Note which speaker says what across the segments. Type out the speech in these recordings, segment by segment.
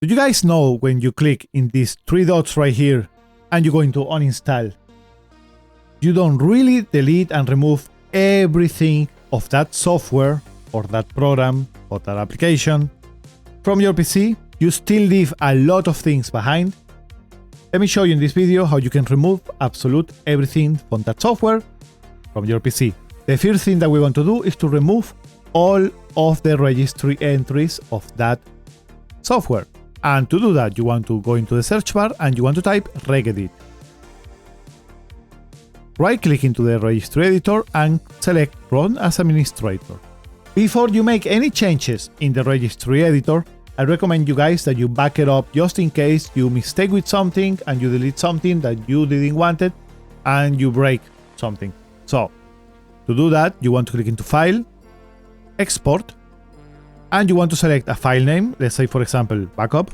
Speaker 1: Do you guys know when you click in these three dots right here and you're going to uninstall, you don't really delete and remove everything of that software or that program or that application from your PC? You still leave a lot of things behind. Let me show you in this video how you can remove absolute everything from that software from your PC. The first thing that we want to do is to remove all of the registry entries of that software. And to do that, you want to go into the search bar and you want to type regedit. Right-click into the registry editor and select Run as Administrator. Before you make any changes in the registry editor, I recommend you guys that you back it up just in case you mistake with something and you delete something that you didn't want it and you break something. So, to do that, you want to click into File, Export, and you want to select a file name, let's say for example backup,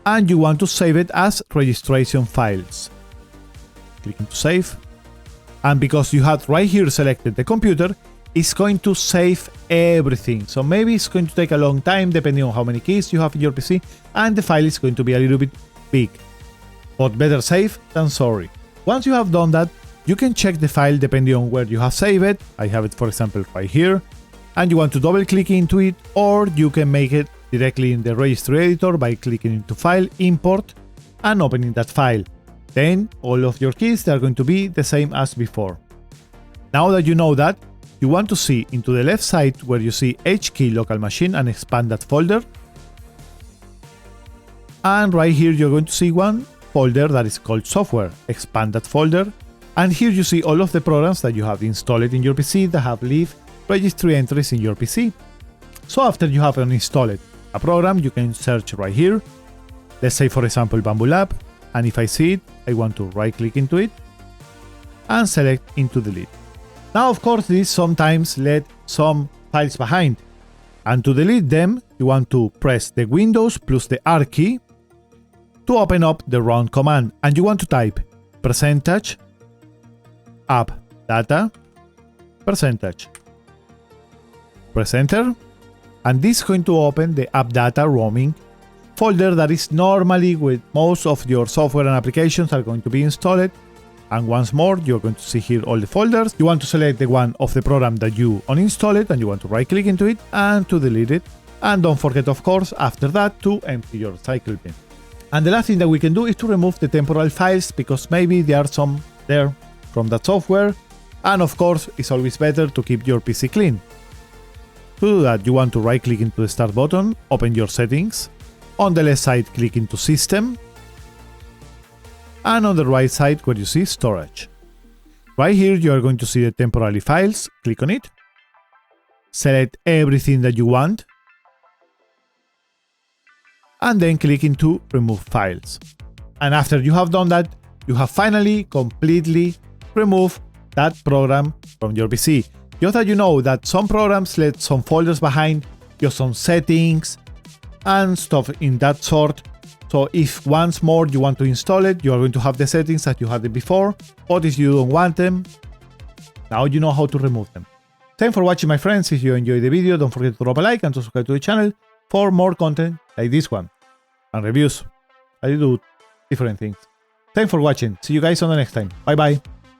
Speaker 1: and you want to save it as registration files. Click into Save, and because you had right here selected the computer, it's going to save everything. So maybe it's going to take a long time depending on how many keys you have in your PC, and the file is going to be a little bit big. But better safe than sorry. Once you have done that, you can check the file depending on where you have saved it. I have it, for example, right here. And you want to double click into it, or you can make it directly in the registry editor by clicking into File, Import, and opening that file. Then all of your keys are going to be the same as before. Now that you know that, you want to see into the left side where you see HKey local machine and expand that folder. And right here you're going to see one folder that is called software. Expand that folder. And here you see all of the programs that you have installed in your PC that have live registry entries in your PC. So after you have installed a program, you can search right here. Let's say for example Bamboo Lab, and if I see it, I want to right click into it and select into delete. Now of course this sometimes let some files behind, and to delete them you want to press the Windows plus the R key to open up the run command, and you want to type percentage app data percentage. Press enter, and this is going to open the app data roaming folder that is normally with most of your software and applications are going to be installed. And once more, you're going to see here all the folders. You want to select the one of the program that you uninstalled, and you want to right click into it and to delete it. And don't forget, of course, after that to empty your cycle bin. And the last thing that we can do is to remove the temporal files, because maybe there are some there from that software. And of course, it's always better to keep your PC clean. To do that, you want to right click into the Start button, open your settings. On the left side, click into System. And on the right side where you see Storage. Right here, you are going to see the temporary files. Click on it. Select everything that you want. And then click into Remove Files. And after you have done that, you have finally completely removed that program from your PC. Just that you know that some programs let some folders behind, just some settings and stuff in that sort. So if once more you want to install it, you are going to have the settings that you had it before. But if you don't want them, now you know how to remove them. Thanks for watching, my friends. If you enjoyed the video, don't forget to drop a like and to subscribe to the channel for more content like this one. And reviews. I do different things. Thanks for watching. See you guys on the next time. Bye bye.